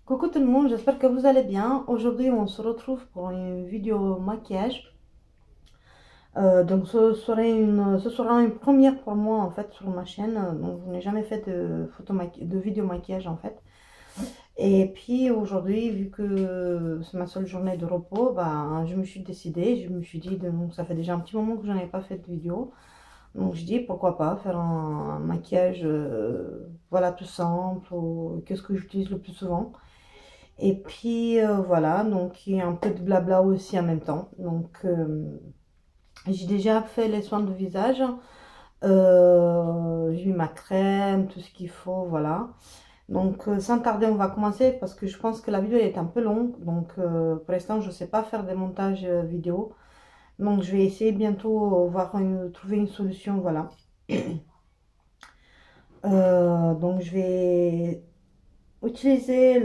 Coucou tout le monde, j'espère que vous allez bien. Aujourd'hui, on se retrouve pour une vidéo maquillage. Donc, ce sera une première pour moi en fait sur ma chaîne. Donc, je n'ai jamais fait de vidéo maquillage en fait. Et puis aujourd'hui, vu que c'est ma seule journée de repos, bah, je me suis décidée, je me suis dit, donc ça fait déjà un petit moment que je n'avais pas fait de vidéo. Donc je dis pourquoi pas faire un maquillage voilà, tout simple, qu'est-ce que j'utilise le plus souvent. Et puis voilà, donc il y a un peu de blabla aussi en même temps. Donc j'ai déjà fait les soins de visage, j'ai mis ma crème, tout ce qu'il faut, voilà. Donc sans tarder on va commencer parce que je pense que la vidéo est un peu longue. Donc pour l'instant je ne sais pas faire des montages vidéo. Donc je vais essayer bientôt trouver une solution, voilà. Donc je vais utiliser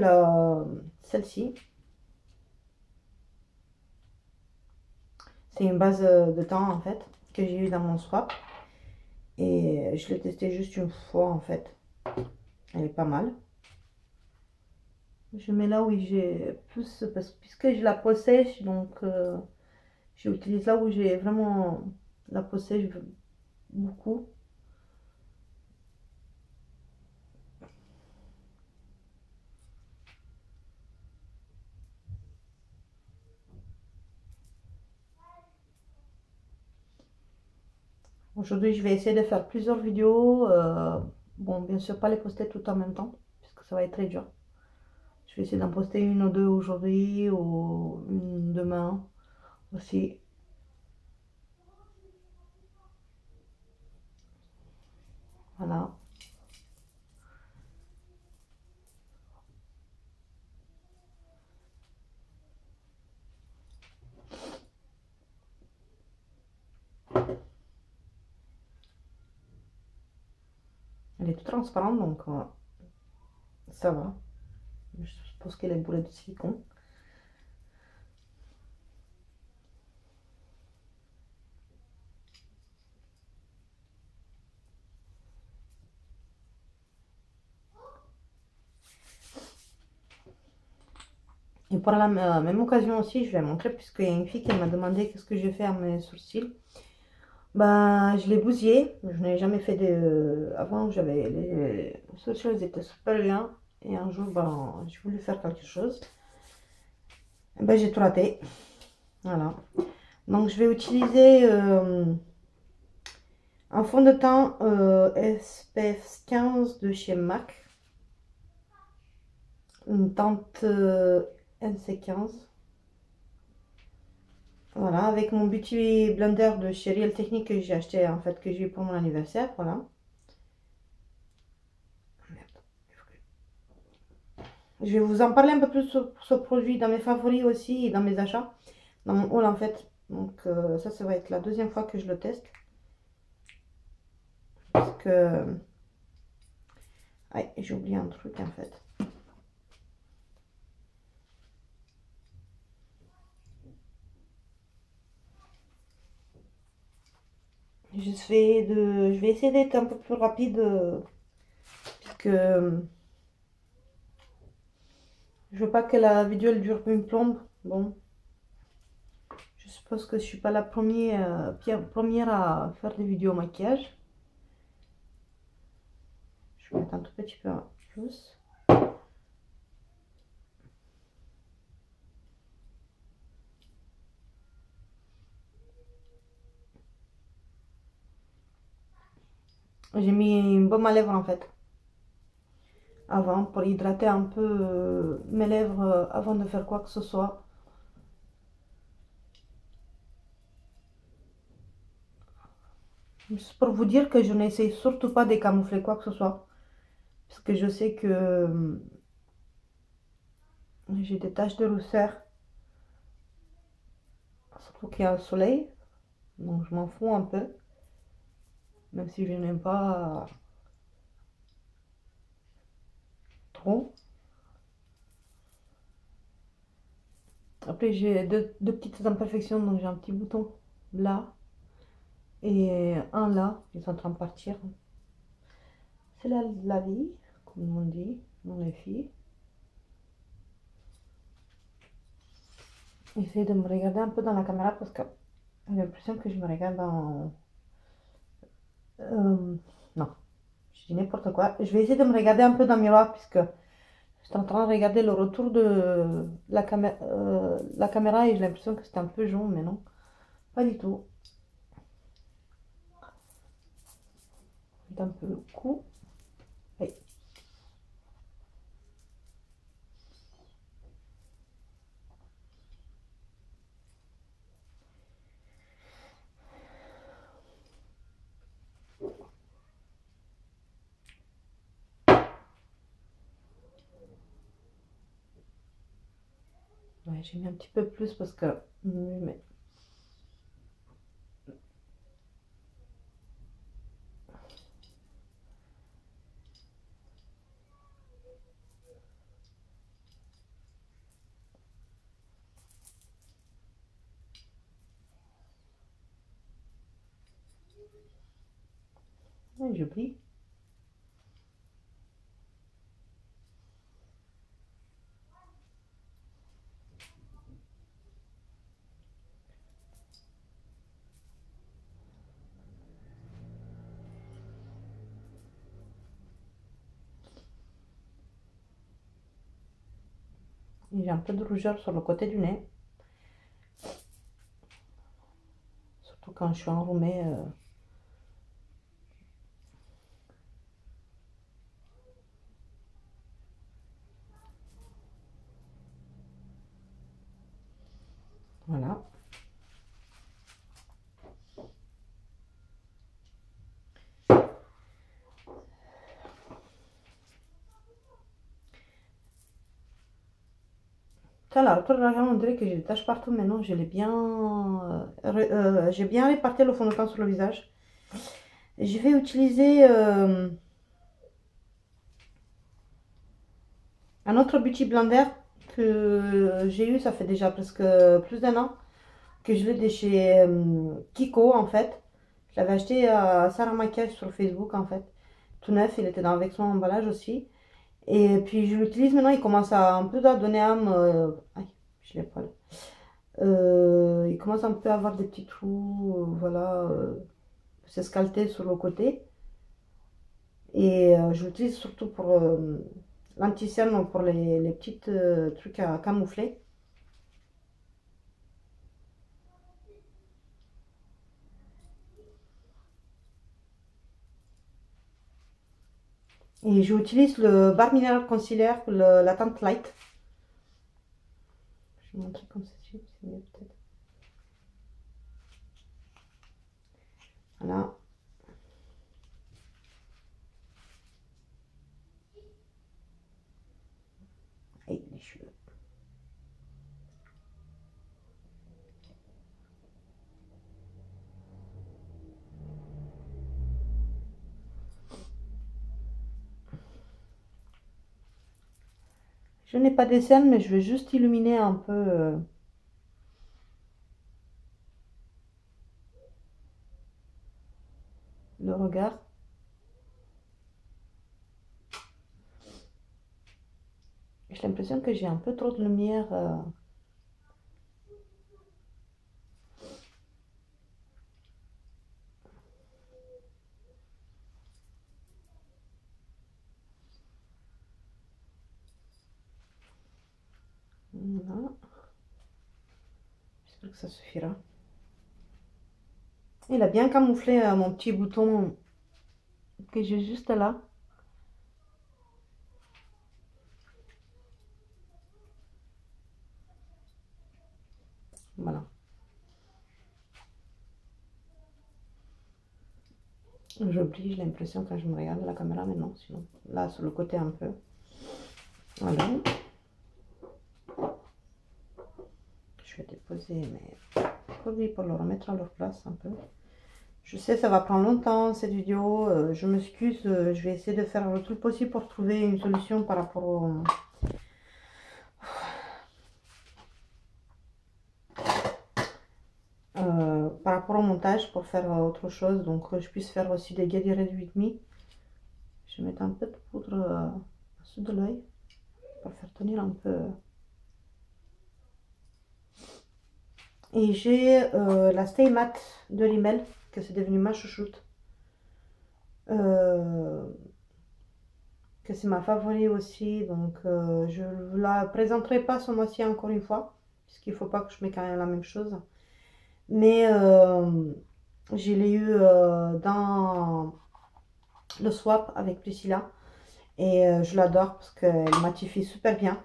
celle-ci. C'est une base de teint en fait que j'ai eu dans mon swap. Et je l'ai testé juste une fois en fait. Elle est pas mal. Je mets là où j'ai plus, puisque je la peau sèche, donc j'utilise là où j'ai vraiment la peau sèche beaucoup. Aujourd'hui, je vais essayer de faire plusieurs vidéos. Bon, bien sûr, pas les poster tout en même temps, puisque ça va être très dur. Je vais essayer d'en poster une ou deux aujourd'hui ou une demain aussi. Voilà. Elle est toute transparente, donc ça va. Je suppose qu'elle est bourrée de silicone. Et pour la même occasion aussi, je vais montrer, puisqu'il y a une fille qui m'a demandé qu'est-ce que je vais faire à mes sourcils. Bah, je l'ai bousillé. Je n'ai jamais fait de. Avant, j'avais les sourcils, ils étaient super bien. Et un jour, ben, j'ai voulu faire quelque chose. Et ben, j'ai tout raté. Voilà. Donc, je vais utiliser un fond de teint SPF 15 de chez MAC. Une teinte NC15. Voilà, avec mon Beauty Blender de chez Real Technique que j'ai acheté, en fait, que j'ai eu pour mon anniversaire, voilà. Je vais vous en parler un peu plus sur ce produit dans mes favoris aussi et dans mes achats, dans mon haul en fait. Donc ça va être la deuxième fois que je le teste. Parce que... Ouais, j'ai oublié un truc en fait. Je vais essayer d'être un peu plus rapide, puisque je veux pas que la vidéo elle dure une plombe. Bon, je suppose que je suis pas la première à faire des vidéos maquillage. Je vais mettre un tout petit peu plus. J'ai mis une baume à lèvres en fait avant pour hydrater un peu mes lèvres avant de faire quoi que ce soit. Juste pour vous dire que je n'essaye surtout pas de camoufler quoi que ce soit. Parce que je sais que j'ai des taches de rousseur. Surtout qu'il y a le soleil. Donc je m'en fous un peu. Même si je n'aime pas trop. Après j'ai deux petites imperfections. Donc j'ai un petit bouton là. Et un là. Ils sont en train de partir. C'est la vie, comme on dit, dans les filles. J'essaie de me regarder un peu dans la caméra parce que j'ai l'impression que je me regarde dans... non, je dis n'importe quoi. Je vais essayer de me regarder un peu dans le miroir puisque je suis en train de regarder le retour de la caméra et j'ai l'impression que c'est un peu jaune, mais non, pas du tout. Un peu le cou. Oui. Ouais, j'ai mis un petit peu plus parce que... Mais... Ouais, j'oublie. J'ai un peu de rougeur sur le côté du nez. Surtout quand je suis enrhumée. Voilà. Là, autour de la gamme, on dirait que j'ai des taches partout, mais non, je l'ai bien, j'ai bien réparti le fond de teint sur le visage. Je vais utiliser un autre Beauty Blender que j'ai eu, ça fait déjà presque plus d'un an, que je l'ai de chez Kiko en fait. Je l'avais acheté à Sarah Maquillage sur Facebook en fait. Tout neuf, il était avec son emballage aussi. Et puis je l'utilise maintenant, il commence à un peu à donner âme. Aïe, je l'ai pas là. Il commence un peu à avoir des petits trous, voilà, s'escalter sur le côté. Et je l'utilise surtout pour l'anti-cerne, pour les petits trucs à camoufler. Et j'utilise le Bar Mineral Concealer, la teinte light. Je vais montrer comme ceci, c'est mieux peut-être. Voilà. Et les cheveux. Je n'ai pas des cernes, mais je vais juste illuminer un peu le regard. J'ai l'impression que j'ai un peu trop de lumière. Voilà. J'espère que ça suffira. Il a bien camouflé mon petit bouton que j'ai juste là. Voilà. J'oublie, j'ai l'impression quand je me regarde à la caméra, mais non, sinon. Là, sur le côté un peu. Voilà. Je vais déposer mes produits pour le remettre à leur place un peu. Je sais, ça va prendre longtemps cette vidéo. Je m'excuse, je vais essayer de faire le tout possible pour trouver une solution par rapport au... montage pour faire autre chose, donc je puisse faire aussi des Get Ready With Me. Je vais mettre un peu de poudre sous de l'œil pour faire tenir un peu. Et j'ai la Stay Matte de Rimmel, que c'est devenu ma chouchoute. Que c'est ma favorite aussi, donc je ne vous la présenterai pas ce mois-ci encore une fois, puisqu'il ne faut pas que je mette quand même la même chose. Mais je l'ai eu dans le swap avec Priscilla et je l'adore parce qu'elle matifie super bien.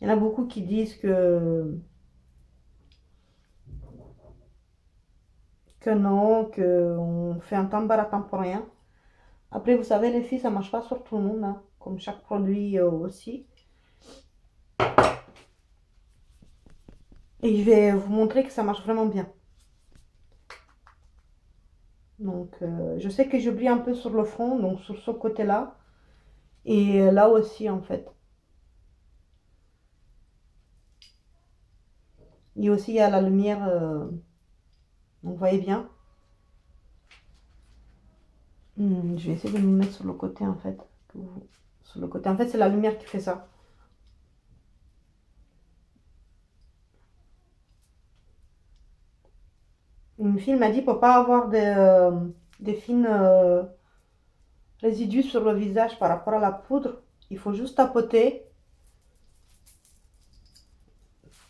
Il y en a beaucoup qui disent que non, qu'on fait un temps pour rien. Après, vous savez, les filles, ça marche pas sur tout le monde, hein, comme chaque produit aussi. Et je vais vous montrer que ça marche vraiment bien. Donc, je sais que je brille un peu sur le front, donc sur ce côté-là. Et là aussi, en fait. Et aussi, il y a la lumière, vous voyez bien. Je vais essayer de me mettre sur le côté, en fait. Sur le côté. En fait, c'est la lumière qui fait ça. Une fille m'a dit pour pas avoir des fines résidus sur le visage par rapport à la poudre, il faut juste tapoter.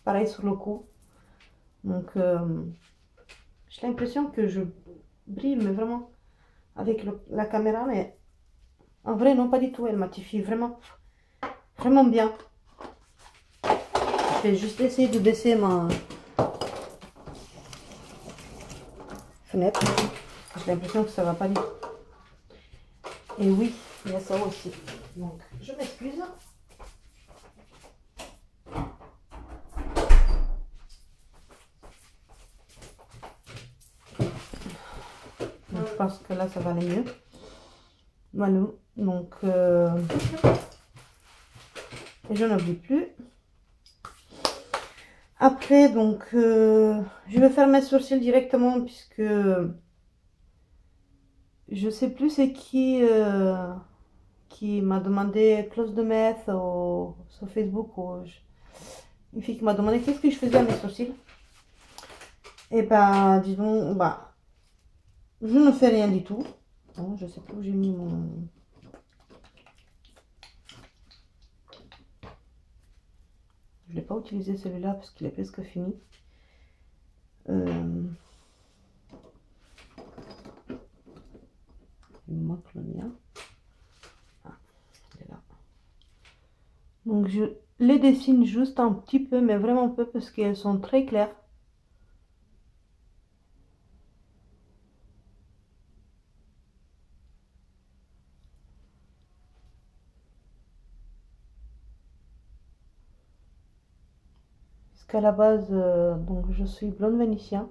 Pareil sur le cou. Donc, j'ai l'impression que je brille, mais vraiment avec la caméra, mais en vrai, non, pas du tout. Elle matifie vraiment, vraiment bien. Je vais juste essayer de baisser ma fenêtre. J'ai l'impression que ça va pas du tout. Et oui, il y a ça aussi. Donc, je m'excuse. Donc, je pense que là, ça va aller mieux. Voilà. Donc, je n'oublie plus. Après, donc, je vais faire mes sourcils directement puisque je sais plus c'est qui m'a demandé close de meth sur Facebook. Une fille qui m'a demandé qu'est-ce que je faisais à mes sourcils. Et ben, disons, bah, je ne fais rien du tout. Bon, je sais plus où j'ai mis mon... Je ne l'ai pas utilisé celui-là parce qu'il est presque fini. Il me manque le mien. Ah, il est là. Donc je les dessine juste un petit peu, mais vraiment peu parce qu'elles sont très claires. Parce qu'à la base, donc je suis blonde vénitien.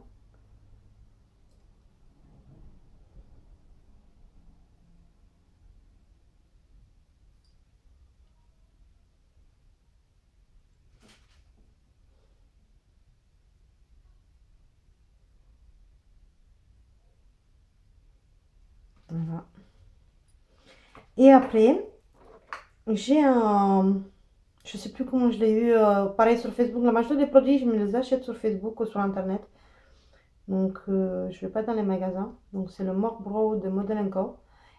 Voilà. Et après, j'ai un... Je sais plus comment je l'ai eu. Pareil sur Facebook. La majorité des produits, je me les achète sur Facebook ou sur Internet. Donc, je vais pas dans les magasins. Donc, c'est le Morphe Brow de Model & Co.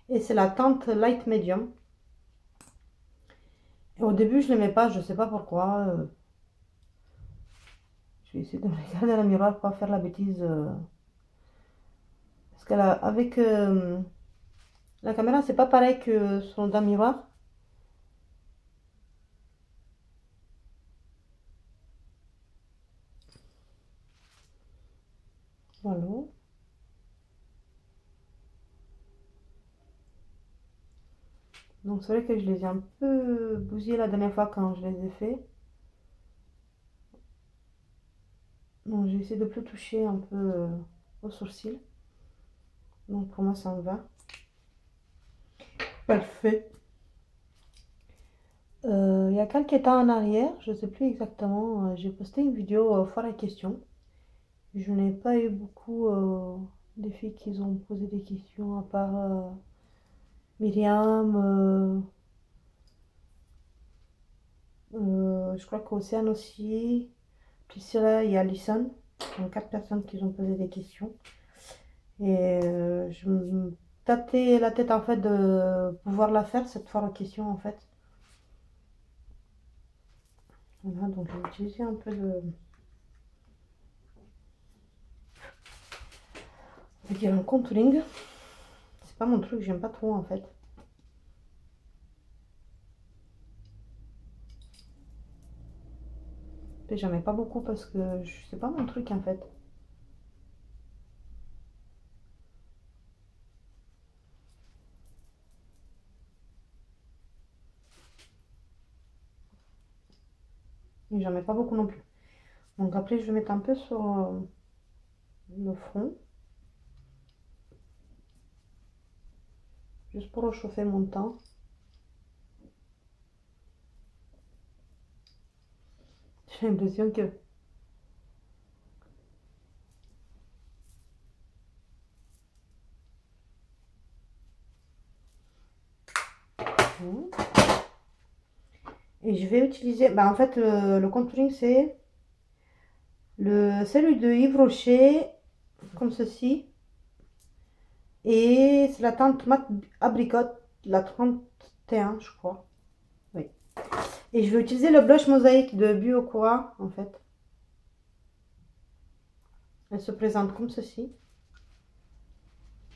Et c'est la teinte Light Medium. Et au début, je ne l'aimais pas. Je sais pas pourquoi. Je vais essayer de me regarder dans le miroir pour pas faire la bêtise. Parce qu'avec la caméra, c'est pas pareil que sur le miroir. Voilà. Donc c'est vrai que je les ai un peu bousillés la dernière fois quand je les ai fait. Donc j'ai essayé de plus toucher un peu aux sourcils. Donc pour moi ça me va. Parfait. Il y a quelques temps en arrière, je ne sais plus exactement, j'ai posté une vidéo foire à questions. Je n'ai pas eu beaucoup de filles qui ont posé des questions à part Myriam, je crois qu'Océane aussi. Priscilla et Alison. Donc 4 personnes qui ont posé des questions. Et je me tâtais la tête en fait de pouvoir la faire cette fois la question en fait. Voilà, donc je vais utiliser un peu de... On va dire un contouring. C'est pas mon truc, j'aime pas trop en fait. Et j'en mets pas beaucoup parce que c'est pas mon truc en fait. Et j'en mets pas beaucoup non plus. Donc après je vais mettre un peu sur le front. Juste pour réchauffer mon teint. J'ai l'impression que... Et je vais utiliser... Bah en fait le contouring c'est celui de Yves Rocher. Comme ceci. Et c'est la teinte mat abricot, la 31 je crois. Oui. Et je vais utiliser le blush mosaïque de Biocora en fait. Elle se présente comme ceci.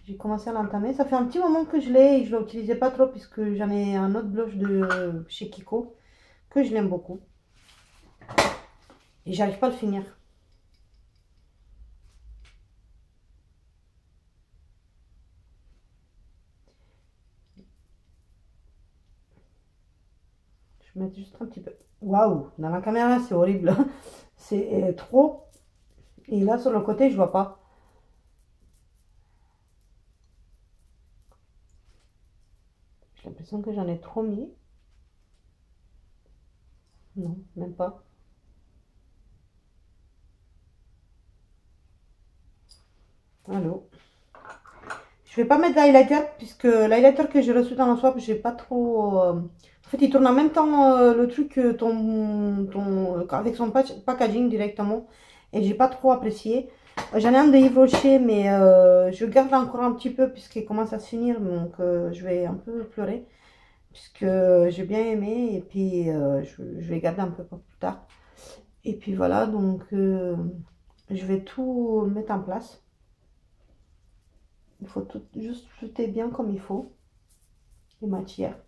J'ai commencé à l'entamer. Ça fait un petit moment que je l'ai et je ne l'utilisais pas trop puisque j'en ai un autre blush de chez Kiko que je l'aime beaucoup. Et j'arrive pas à le finir. Je vais mettre juste un petit peu. Waouh, dans la caméra c'est horrible. C'est trop. Et là sur le côté je vois pas. J'ai l'impression que j'en ai trop mis. Non, même pas. Allô. Je vais pas mettre d'highlighter puisque l'highlighter que j'ai reçu dans la swap, j'ai pas trop... En fait, il tourne en même temps le truc que avec son packaging directement. Et j'ai pas trop apprécié. J'en ai un de Yves Rocher, mais je garde encore un petit peu puisqu'il commence à se finir. Donc je vais un peu pleurer puisque j'ai bien aimé. Et puis je vais garder un peu pour plus tard. Et puis voilà, donc je vais tout mettre en place. Il faut tout, juste jeter bien comme il faut les matières.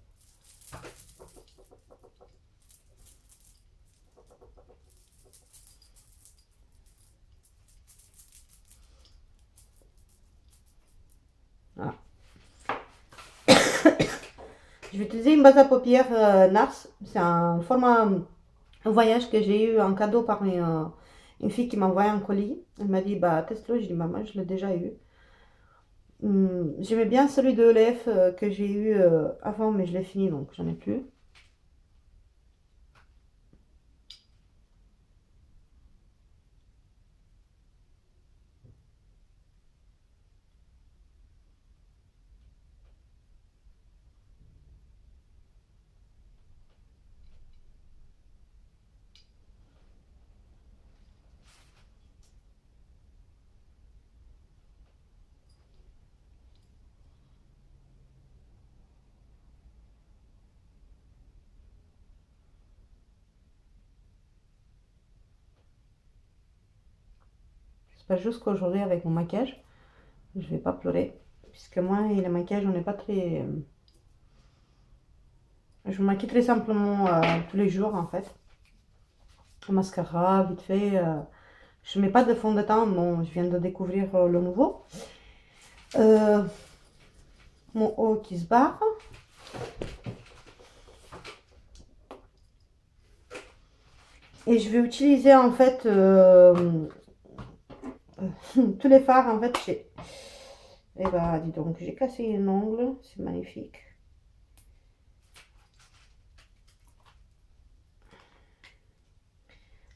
Voilà. Je vais utiliser une base à paupières NARS. C'est un format voyage que j'ai eu en cadeau par une fille qui m'a envoyé un colis. Elle m'a dit, bah teste-le. Je dis, bah moi je l'ai déjà eu. J'aimais bien celui de ELF que j'ai eu avant, mais je l'ai fini donc j'en ai plus. J'espère juste qu'aujourd'hui avec mon maquillage, je vais pas pleurer. Puisque moi et le maquillage, on n'est pas très... Je me maquille très simplement tous les jours en fait. Mascara, vite fait. Je mets pas de fond de teint, bon, je viens de découvrir le nouveau. Mon haut qui se barre. Et je vais utiliser en fait tous les fards en fait. Et bah dis donc, j'ai cassé un ongle, c'est magnifique.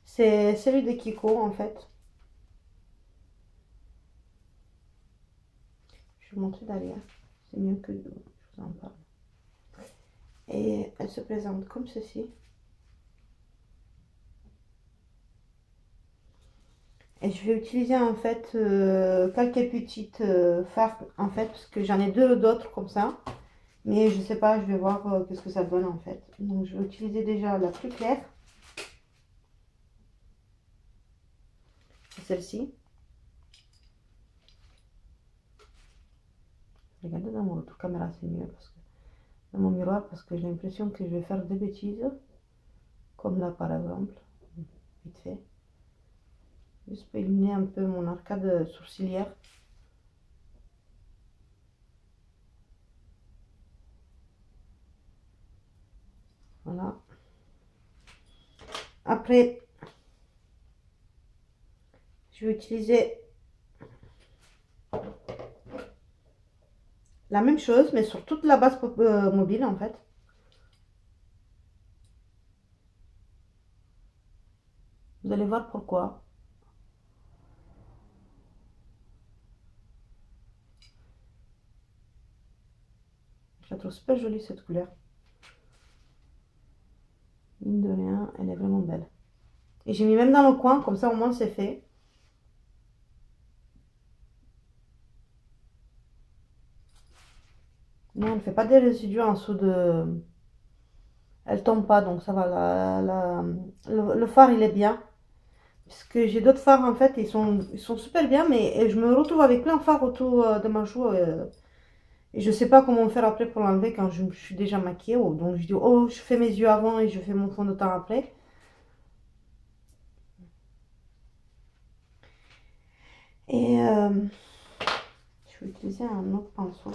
C'est celui de Kiko en fait. Je vais vous montrer derrière. C'est mieux que je vous vous en parle. Et elle se présente comme ceci. Et je vais utiliser en fait quelques petites fards en fait, parce que j'en ai deux d'autres comme ça. Mais je sais pas, je vais voir qu'est-ce que ça donne en fait. Donc je vais utiliser déjà la plus claire. C'est celle-ci. Regardez dans mon autre caméra, c'est mieux parce que dans mon miroir, parce que j'ai l'impression que je vais faire des bêtises. Comme là par exemple, vite fait. Juste pour éliminer un peu mon arcade sourcilière. Voilà. Après, je vais utiliser la même chose, mais sur toute la base mobile en fait. Vous allez voir pourquoi. Je la trouve super jolie cette couleur. Mine de rien, elle est vraiment belle. Et j'ai mis même dans le coin, comme ça au moins c'est fait. Non, elle ne fait pas des résidus en dessous de... Elle tombe pas, donc ça va. Le fard, il est bien. Parce que j'ai d'autres fards, en fait, ils sont super bien, mais je me retrouve avec plein de fards autour de ma joue. Et je sais pas comment faire après pour l'enlever quand je suis déjà maquillée. Donc je dis, oh, je fais mes yeux avant et je fais mon fond de teint après. Et je vais utiliser un autre pinceau.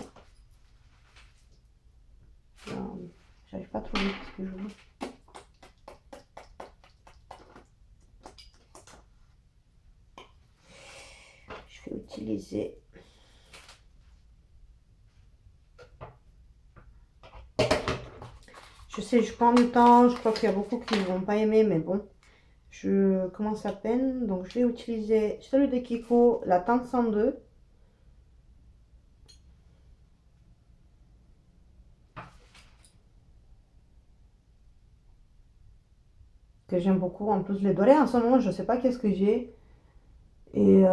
J'arrive pas à trouver ce que je veux. Je vais utiliser... Je sais, je prends du temps, je crois qu'il y a beaucoup qui ne vont pas aimer, mais bon, je commence à peine. Donc je vais utiliser celui de Kiko, la teinte 102. Que j'aime beaucoup. En plus, les dorés en ce moment, je ne sais pas qu'est-ce que j'ai. Et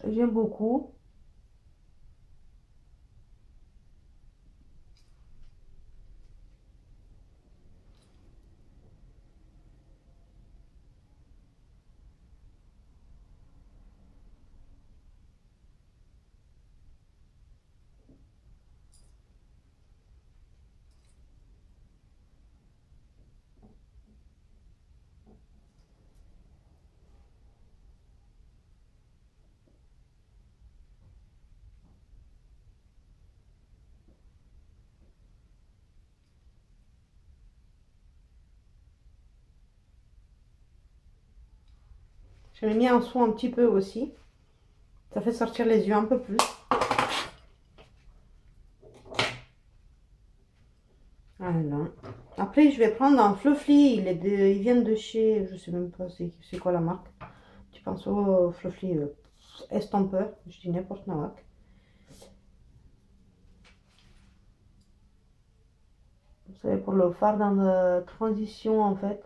j'aime beaucoup. Je l'ai mis en dessous un petit peu aussi. Ça fait sortir les yeux un peu plus. Voilà. Après, je vais prendre un Fluffy. Ils viennent de chez... Je sais même pas c'est quoi la marque. Tu penses au Fluffy estompeur. Je dis n'importe quoi. Vous savez, pour le fard dans la transition, en fait.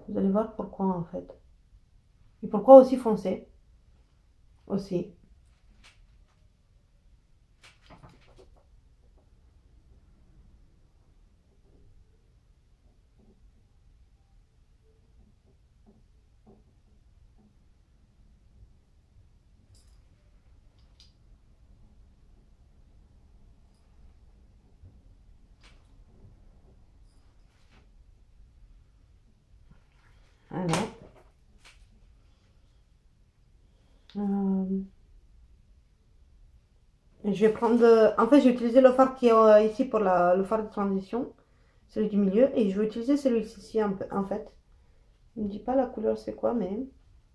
Vous allez voir pourquoi, en fait. Et pourquoi aussi foncer. Aussi. Voilà. Je vais prendre... En fait, j'ai utilisé le fard qui est ici pour le fard de transition. Celui du milieu. Et je vais utiliser celui-ci en fait. Je ne dis pas la couleur c'est quoi, mais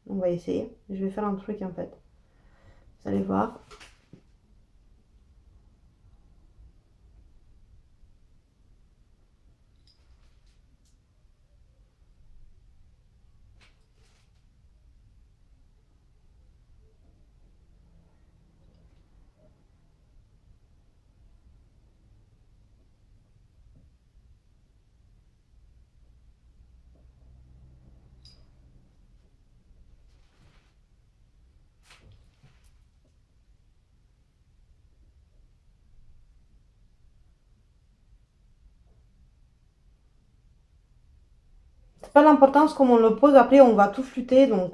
on va essayer. Je vais faire un truc en fait. Vous allez voir. c'est pas l'importance comme on le pose, après on va tout flûter, donc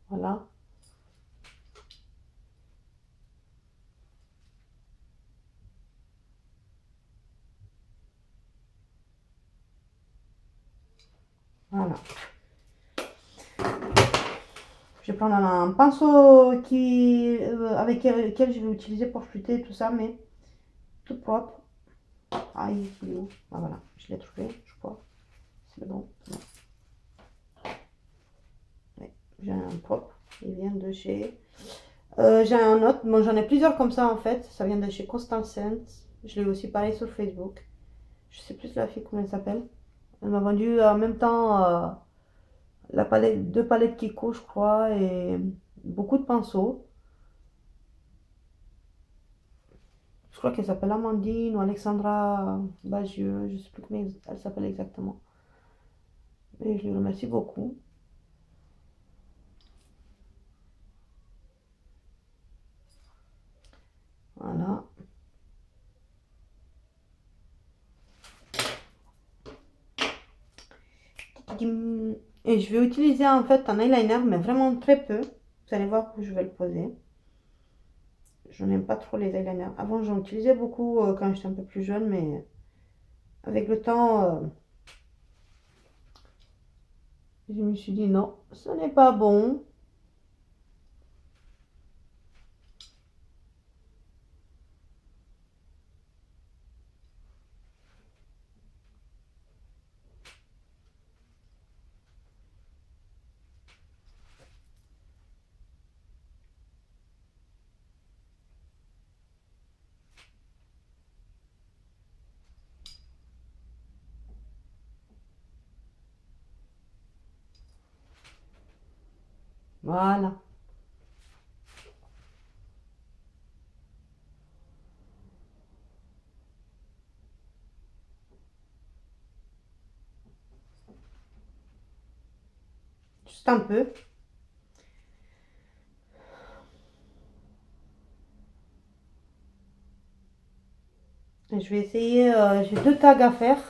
voilà. Voilà. Je vais prendre un pinceau avec lequel je vais utiliser pour flûter tout ça, mais tout propre. Ah, il est où? Ah, voilà, je l'ai trouvé, je crois. C'est bon. Ouais, j'ai un propre. Il vient de chez. J'ai un autre. Bon, j'en ai plusieurs comme ça en fait. Ça vient de chez Constant Sense. Je l'ai aussi pareil sur Facebook. Je sais plus la fille comment elle s'appelle. Elle m'a vendu en même temps la palette, deux palettes Kiko, je crois, et beaucoup de pinceaux. Je crois qu'elle s'appelle Amandine ou Alexandra Bagieux, je sais plus comment elle s'appelle exactement. Mais je lui remercie beaucoup. Voilà. Et je vais utiliser en fait un eyeliner, mais vraiment très peu. Vous allez voir où je vais le poser. Je n'aime pas trop les eyeliners. Avant, j'en utilisais beaucoup quand j'étais un peu plus jeune, mais avec le temps, je me suis dit non, ce n'est pas bon. Voilà. Juste un peu. Et je vais essayer, j'ai deux tags à faire.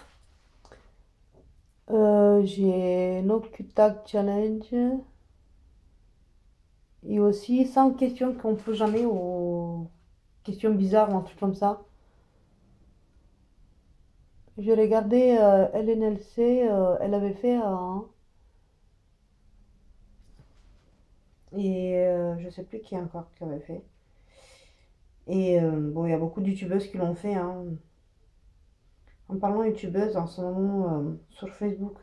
J'ai No Cute Tag Challenge et aussi 100 questions qu'on peut jamais ou questions bizarres ou un truc comme ça. J'ai regardé LNLC, elle avait fait un et je sais plus qui encore qui avait fait. Et bon, il y a beaucoup de youtubeuses qui l'ont fait, hein. En parlant youtubeuse, en ce moment sur Facebook,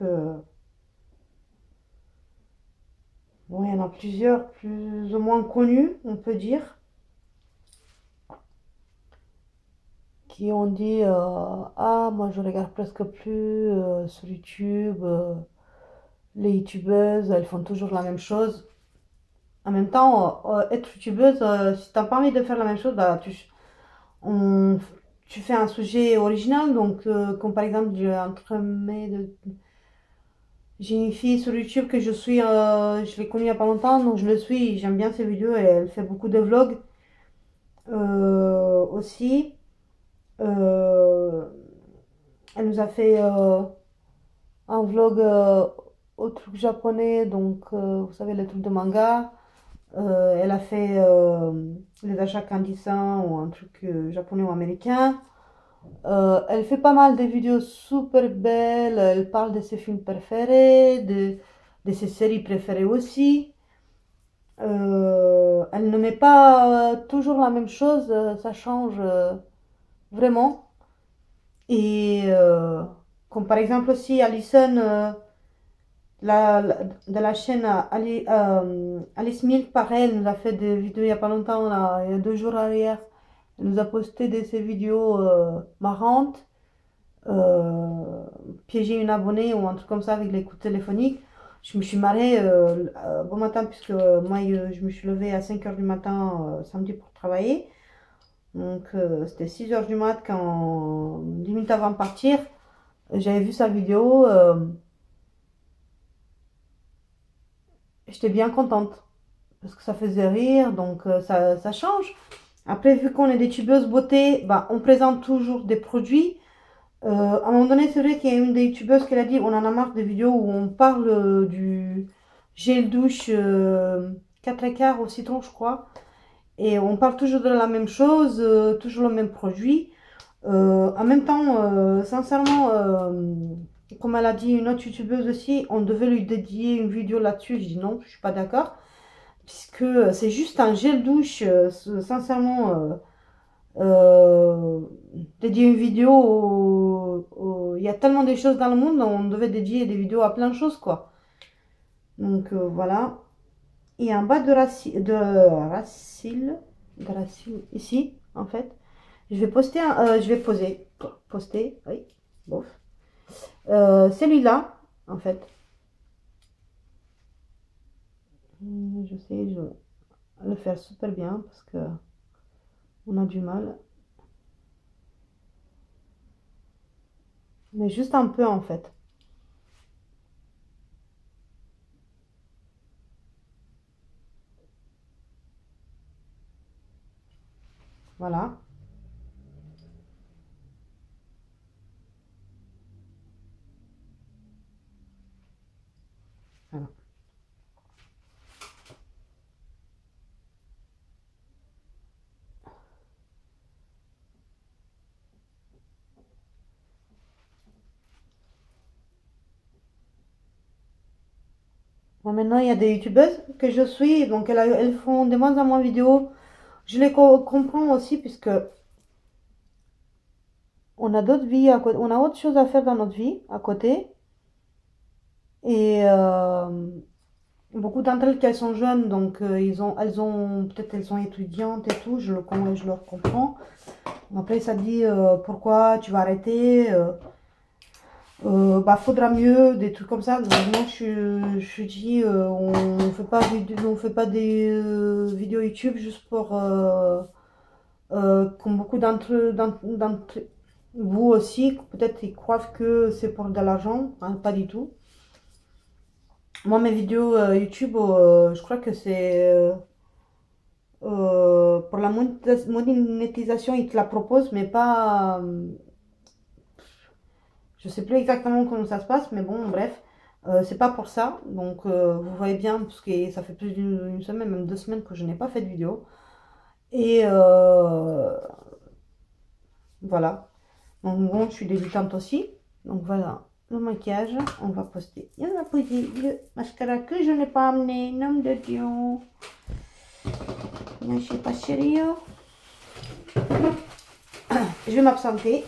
bon, il y en a plusieurs plus ou moins connues, on peut dire, qui ont dit ah, moi je regarde presque plus sur YouTube, les youtubeuses, elles font toujours la même chose. En même temps, être youtubeuse, si t'as pas envie de faire la même chose, bah, on, tu fais un sujet original. Donc, comme par exemple, j'ai une fille sur YouTube que je suis, je l'ai connue il y a pas longtemps, donc je le suis, j'aime bien ses vidéos et elle fait beaucoup de vlogs aussi. Euh, Elle nous a fait un vlog au truc japonais, donc vous savez, les trucs de manga. Elle a fait les achats Candy-san ou un truc japonais ou américain. Elle fait pas mal de vidéos super belles. Elle parle de ses films préférés, de ses séries préférées aussi. Elle ne met pas toujours la même chose, ça change vraiment. Et comme par exemple aussi Alison, de la chaîne Alice Milk, pareil, elle nous a fait des vidéos il n'y a pas longtemps, là, il y a 2 jours arrière. Elle nous a posté ces vidéos marrantes, piéger une abonnée ou un truc comme ça avec l'écoute téléphonique. Je me suis marrée bon matin, puisque moi je me suis levée à 5 heures du matin samedi pour travailler. Donc c'était 6 heures du mat quand 10 minutes avant de partir, j'avais vu sa vidéo. J'étais bien contente parce que ça faisait rire, donc ça change. Après, vu qu'on est des youtubeuses beauté, bah, on présente toujours des produits. À un moment donné, c'est vrai qu'il y a une des youtubeuses qui a dit on en a marre des vidéos où on parle du gel douche 4 écarts au citron, je crois. Et on parle toujours de la même chose, toujours le même produit. En même temps, sincèrement, comme elle a dit une autre youtubeuse aussi, on devait lui dédier une vidéo là-dessus. Je dis non, je suis pas d'accord. Puisque c'est juste un gel douche, sincèrement, euh, dédier une vidéo il y a tellement de choses dans le monde, on devait dédier des vidéos à plein de choses, quoi. Donc voilà. Et en bas de racine, ici, en fait, je vais poster, je vais poster, oui, bof. Celui-là, en fait, je sais, je vais le faire super bien parce que on a du mal, mais juste un peu en fait. Voilà. Voilà. Bon, maintenant, il y a des youtubeuses que je suis, donc elles font de moins en moins de vidéos. Je les comprends aussi, puisque on a d'autres vies à côté, on a autre chose à faire dans notre vie à côté. Et beaucoup d'entre elles, qu'elles sont jeunes, donc peut-être elles sont étudiantes et tout, je leur comprends. Après, ça dit pourquoi tu vas arrêter, bah faudra mieux, des trucs comme ça. Donc, moi, je dis, on fait pas des vidéos YouTube juste pour, comme beaucoup d'entre vous aussi, peut-être ils croient que c'est pour de l'argent, hein, pas du tout. Moi, mes vidéos YouTube, je crois que c'est pour la monétisation, ils te la proposent, mais pas. Je sais plus exactement comment ça se passe, mais bon, bref, c'est pas pour ça. Donc, vous voyez bien, parce que ça fait plus d'une semaine, même 2 semaines que je n'ai pas fait de vidéo. Et voilà. Donc, bon, je suis débutante aussi. Donc, voilà, le maquillage, on va poster. Et on va poser le mascara que je n'ai pas amené, nom de Dieu. Je sais pas sérieux. Je vais m'absenter.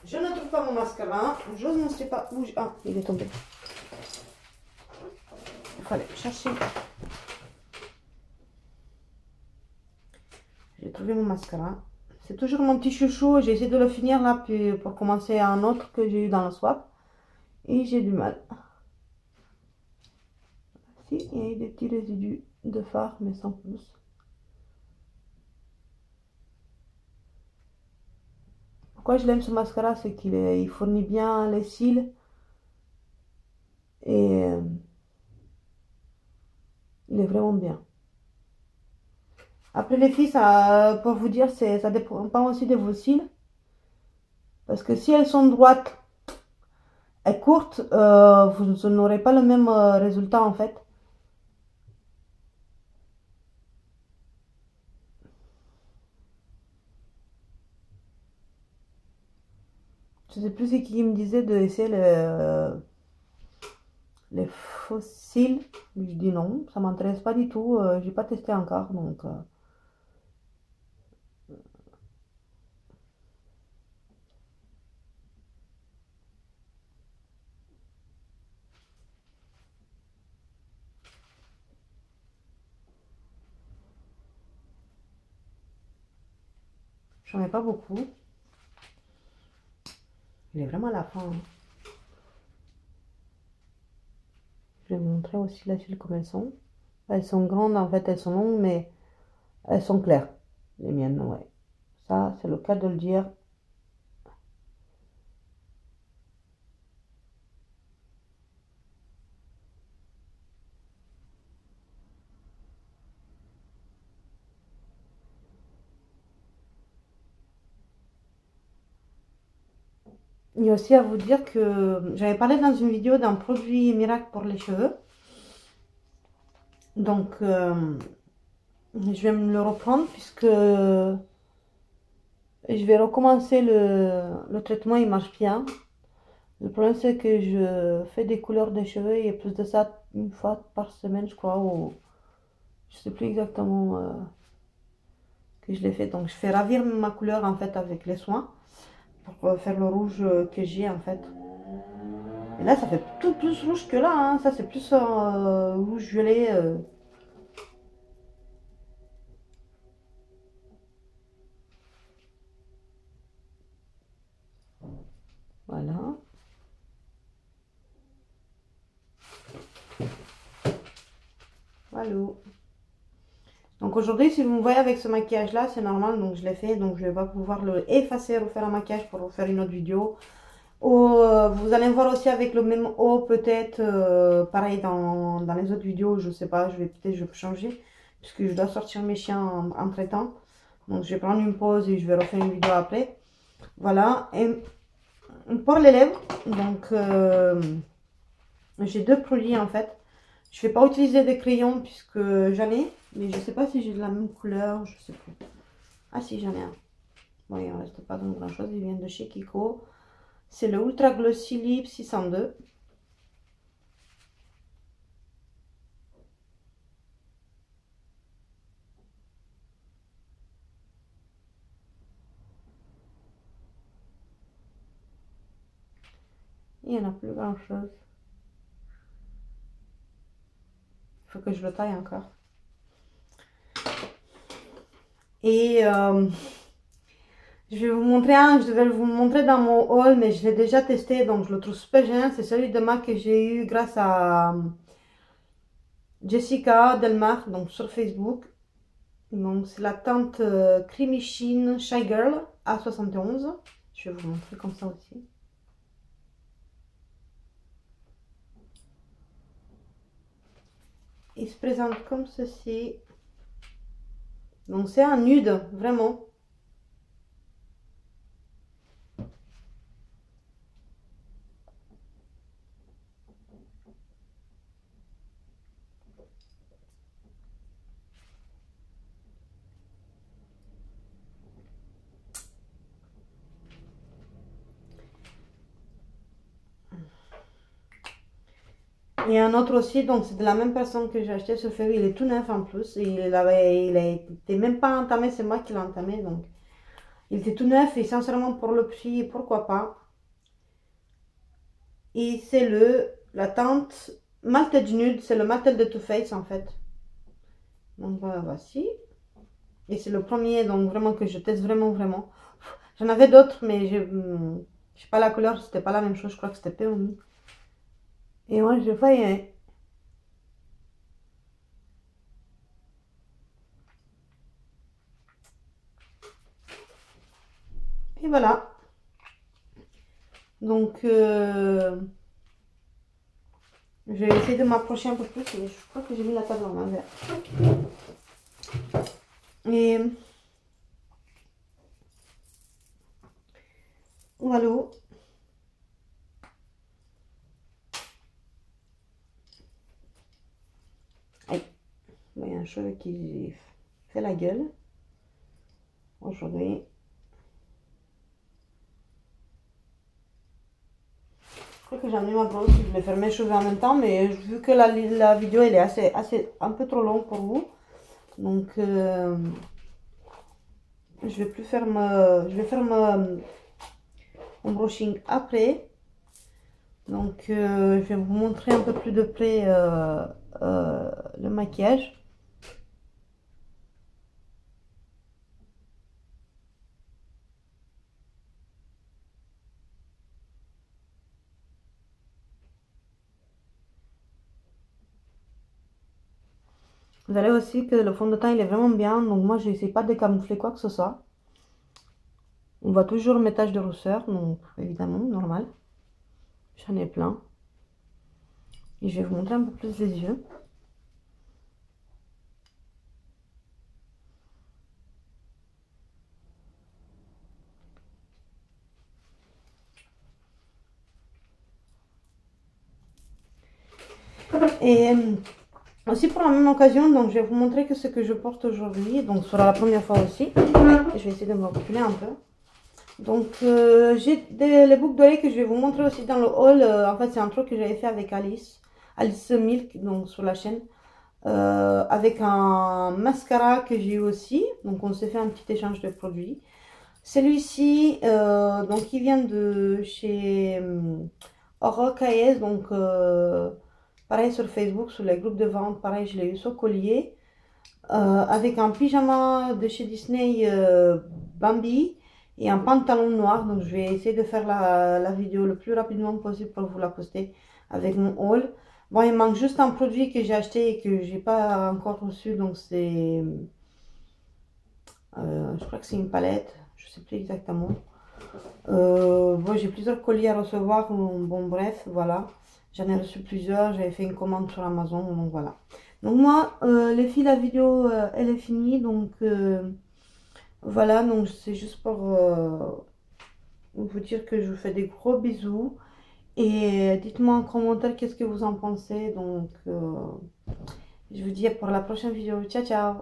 Je ne trouve pas mon mascara. Je ne sais pas où. Ah, il est tombé. Il fallait chercher. J'ai trouvé mon mascara. C'est toujours mon petit chouchou. J'ai essayé de le finir là puis pour commencer un autre que j'ai eu dans la swap. Et j'ai du mal. Si, il y a eu des petits résidus de fard, mais sans plus. Pourquoi je l'aime ce mascara, c'est il fournit bien les cils. Et il est vraiment bien. Après les filles, ça, pour vous dire, ça dépend aussi de vos cils. Parce que si elles sont droites et courtes, vous n'aurez pas le même résultat en fait. Je sais plus c'est qui me disait d'essayer les fossiles. Je dis non, ça m'intéresse pas du tout. J'ai pas testé encore, donc. J'en ai pas beaucoup. Il est vraiment à la fin, hein. Je vais montrer aussi la file comme elles sont. Elles sont grandes, en fait, elles sont longues, mais elles sont claires. Les miennes, ouais. Ça, c'est le cas de le dire. Il y a aussi à vous dire que j'avais parlé dans une vidéo d'un produit miracle pour les cheveux. Donc, je vais me le reprendre puisque je vais recommencer le traitement, il marche bien. Le problème, c'est que je fais des couleurs de cheveux et plus de ça, une fois par semaine, je crois, ou je sais plus exactement que je l'ai fait. Donc, je fais ravir ma couleur en fait avec les soins pour faire le rouge que j'ai en fait. Et là, ça fait tout plus rouge que là, hein. Ça, c'est plus rouge violet. Voilà. Voilà. Donc aujourd'hui, si vous me voyez avec ce maquillage-là, c'est normal, donc je l'ai fait, donc je vais pas pouvoir le effacer, refaire un maquillage pour refaire une autre vidéo. Ou vous allez me voir aussi avec le même haut, peut-être, pareil dans les autres vidéos, je sais pas, peut-être je peux changer, puisque je dois sortir mes chiens entre temps. Donc je vais prendre une pause et je vais refaire une vidéo après. Voilà, et pour les lèvres, donc j'ai deux produits en fait. Je vais pas utiliser des crayons puisque j'en ai, mais je sais pas si j'ai de la même couleur, je sais plus. Ah si, j'en ai un. Bon, il ne reste pas donc grand chose, il vient de chez Kiko. C'est le Ultra Glossy Lip 602. Il n'y en a plus grand chose. Il faut que je le taille encore. Et je vais vous montrer un, je devais vous montrer dans mon haul, mais je l'ai déjà testé, donc je le trouve super génial. C'est celui de MAC que j'ai eu grâce à Jessica Delmar, donc sur Facebook. Donc c'est la teinte Creamy Sheen Shy Girl A71. Je vais vous montrer comme ça aussi. Il se présente comme ceci. Donc c'est un nude, vraiment. Et un autre aussi, donc c'est de la même personne que j'ai acheté ce feuille, il est tout neuf en plus. Il était même pas entamé, c'est moi qui l'ai entamé. Donc il était tout neuf et sincèrement pour le prix, pourquoi pas. Et c'est la teinte Malted Nude, c'est le Malted de Too Faced en fait. Donc voilà, voici. Et c'est le premier, donc vraiment que je teste vraiment. J'en avais d'autres, mais je sais pas la couleur, c'était pas la même chose, je crois que c'était Peony. Et moi je fais et voilà. Donc je vais essayer de m'approcher un peu plus, mais je crois que j'ai mis la table en envers. Et voilà. Aïe, il y a un cheveu qui fait la gueule aujourd'hui. Je crois que j'ai amené ma brosse, je voulais faire mes cheveux en même temps, mais vu que la vidéo elle est un peu trop longue pour vous, donc je vais plus faire mon brushing après. Donc je vais vous montrer un peu plus de près le maquillage. Vous allez aussi que le fond de teint il est vraiment bien, donc moi je n'essaie pas de camoufler quoi que ce soit. On voit toujours mes taches de rousseur, donc évidemment, normal. J'en ai plein. Et je vais vous montrer un peu plus les yeux. Et aussi pour la même occasion, donc je vais vous montrer que ce que je porte aujourd'hui, donc ce sera la première fois aussi. Et je vais essayer de me reculer un peu. Donc j'ai les boucles d'oreilles que je vais vous montrer aussi dans le haul. En fait c'est un truc que j'avais fait avec Alice Milk, donc sur la chaîne. Avec un mascara que j'ai eu aussi, donc on s'est fait un petit échange de produits. Celui-ci, donc il vient de chez Aurore Caes, donc pareil sur Facebook, sur les groupes de vente, pareil je l'ai eu sur collier, avec un pyjama de chez Disney Bambi et un pantalon noir. Donc je vais essayer de faire la vidéo le plus rapidement possible pour vous la poster avec mon haul. Bon, il manque juste un produit que j'ai acheté et que j'ai pas encore reçu, donc c'est je crois que c'est une palette, je sais plus exactement. Bon, j'ai plusieurs colis à recevoir, bon bref, voilà. J'en ai reçu plusieurs, j'avais fait une commande sur Amazon, donc voilà. Donc moi, les filles, la vidéo, elle est finie, donc voilà, donc c'est juste pour vous dire que je vous fais des gros bisous. Et dites-moi en commentaire qu'est-ce que vous en pensez, donc je vous dis pour la prochaine vidéo, ciao ciao.